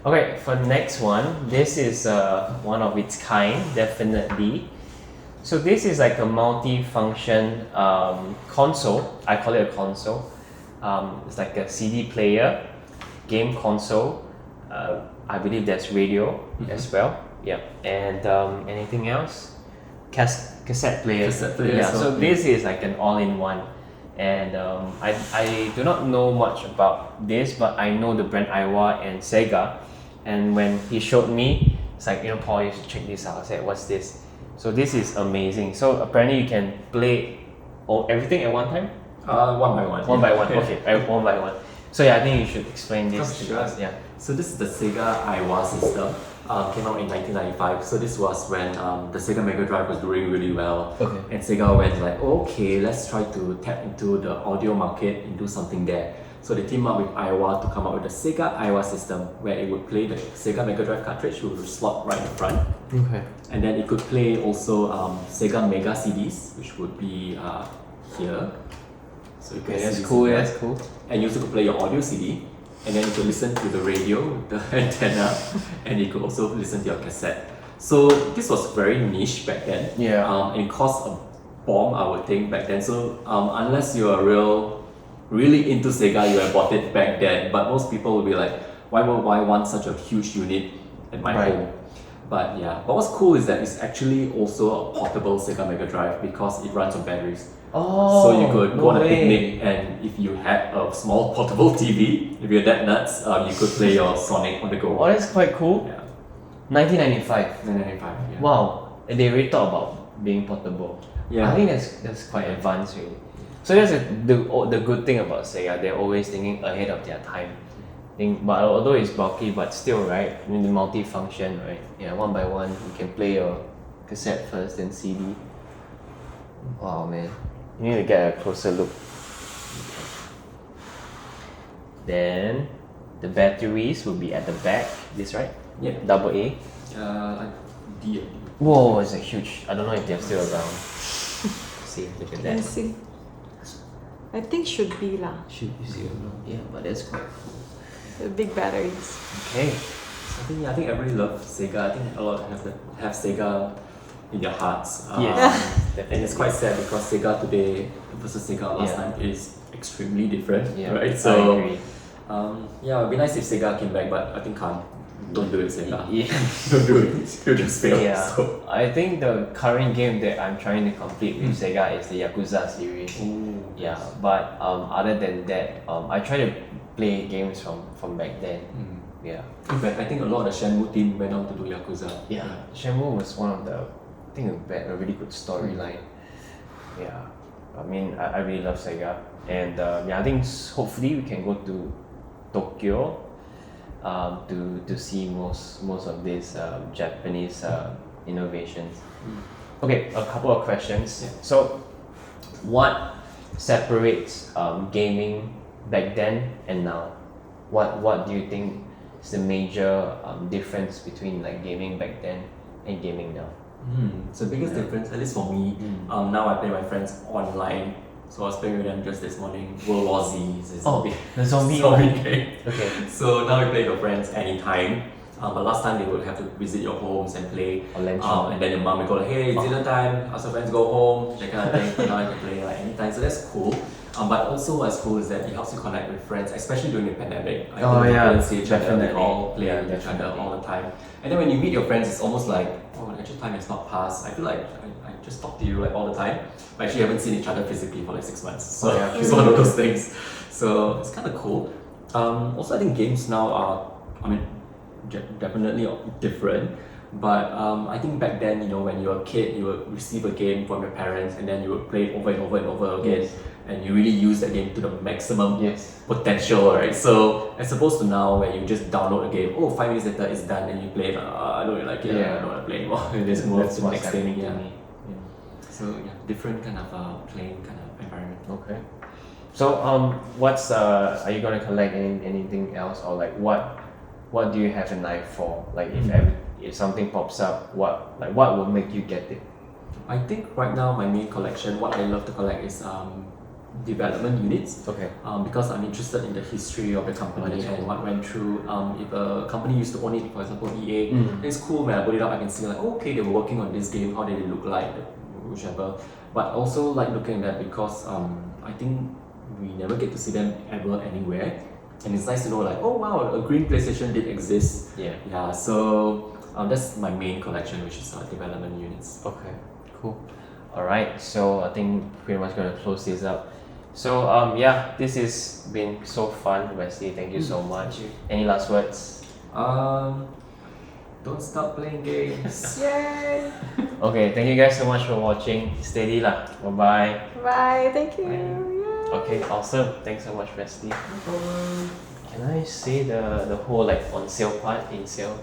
Okay, for the next one, this is one of its kind, definitely. So this is like a multi-function console. I call it a console. It's like a CD player, game console. I believe there's radio as well. Yeah, and anything else? Cassette player. Cassette player Yeah. as well, So yeah. this is like an all-in-one, and I do not know much about this, but I know the brand Aiwa and Sega, and when he showed me, it's like, Paul, you should check this out. I said, what's this? So this is amazing. So apparently you can play everything at one time. One by one. One by one. Okay, one by one. So yeah, I think you should explain this Oh, to sure. us. Yeah. So this is the Sega Aiwa system. Came out in 1995. So this was when the Sega Mega Drive was doing really well. Okay. And Sega went like, okay, let's try to tap into the audio market and do something there. So they teamed up with Aiwa to come up with the Sega Aiwa system, where it would play the Sega Mega Drive cartridge with a slot right in front. Okay. And then it could play also Sega Mega-CDs, which would be here. So you can Okay, that's see cool. this That's there. cool. And you also could play your audio CD, and then you could listen to the radio with the antenna, and you could also listen to your cassette. So this was very niche back then. Yeah. And it cost a bomb, I would think, back then. So unless you are really into Sega, you have bought it back then. But most people will be like, why would I want such a huge unit at my Right. home? But yeah, but what's cool is that it's actually also a portable Sega Mega Drive because it runs on batteries. Oh. So you could no go on a way. picnic, and if you had a small portable TV, if you're that nuts, you could play your Sonic on the go. Oh, that's quite cool. Yeah, 1995. 1995. Yeah. Wow. And they really thought about being portable. Yeah. I think that's quite advanced, really. So that's the good thing about Sega. They're always thinking ahead of their time. But although it's bulky, but still, right? I mean, the multi-function, right? Yeah, one by one, you can play your cassette first, then CD. Wow, man. You need to get a closer look. Then the batteries will be at the back. This, right? Yeah. Double A. Like D. Whoa, it's a huge. I don't know if they're still around. See, look at that. Let's see. I think should be lah. Should be still around. Yeah, but that's quite cool. The big batteries. Okay. So I think everybody loves Sega. I think a lot have Sega in their hearts. Yes. And it's quite sad because Sega today versus Sega last time is extremely different, Yeah, right? I So agree. yeah, it'd be nice if Sega came back, but I think can't. Don't do it, Sega. Yeah. Don't do it. You'll just fail. Yeah, So. I think the current game that I'm trying to complete with Sega is the Yakuza series. Ooh, Yeah, but other than that, I try to play games from back then. Yeah. In fact, I think a lot of the Shenmue team went on to do Yakuza. Yeah, Shenmue was one of the, I think a really good storyline. Yeah, I mean, I really love Sega, and yeah, I think hopefully we can go to Tokyo, to see most of these Japanese innovations. Okay, a couple of questions. Yeah. So, what separates gaming back then and now? What do you think is the major difference between like gaming back then and gaming now? So the biggest difference, at least for me, now I play with my friends online. So I was playing with them just this morning. World War Z is a Oh, big the zombie zombie one. game. Okay. So now we play with your friends anytime. But last time they would have to visit your homes and play. Or LAN shop. And then your mom would go like, hey, it's dinner time, ask your friends to go home, that kind of thing. But now you can play like anytime. So that's cool. But also what's cool is that it helps you connect with friends, especially during the pandemic. I Oh, think yeah, we couldn't see each other, we definitely. all play Yeah, with each other definitely. all the time. And then when you meet your friends, it's almost like, oh, actually time has not passed. I feel like I just talk to you like all the time. But actually haven't seen each other physically for like 6 months. So Oh, yeah, it's true. one of those things. So it's kind of cool. Also, I think games now are, definitely different. But I think back then, when you were a kid, you would receive a game from your parents, and then you would play it over and over and over again, Yes. and you really use that game to the maximum Yes. potential, right? So as opposed to now, where you just download a game, 5 minutes later it's done, and you play it. I don't really like it. Yeah. I don't want to play anymore. That's Move what's to the next happening thing. to Yeah. me. So yeah, different kind of playing kind of environment. Okay. So what's are you gonna collect anything else, or like what do you have an eye for? Like if something pops up, what will make you get it? I think right now my main collection, what I love to collect is development units. Okay. Because I'm interested in the history of the company that's and cool. what went through. If a company used to own it, for example EA, Mm. it's cool when I put it up. I can see like, oh, okay, they were working on this game. How did it look like, whichever. But also like looking at that because I think we never get to see them ever anywhere, and it's nice to know like, oh wow, a green PlayStation did exist. Yeah. Yeah. So that's my main collection, which is development units. Okay. Cool. All right. So I think pretty much gonna close this up. So yeah, this has been so fun, Wesley. Thank you so much. Thank you. Any last words? Don't stop playing games. Yay! Okay. Thank you guys so much for watching. Steady lah. Bye bye. Bye. Thank you. Bye. Yay. Okay. Awesome. Thanks so much, Wesley. Can I say the whole like on sale part in sale?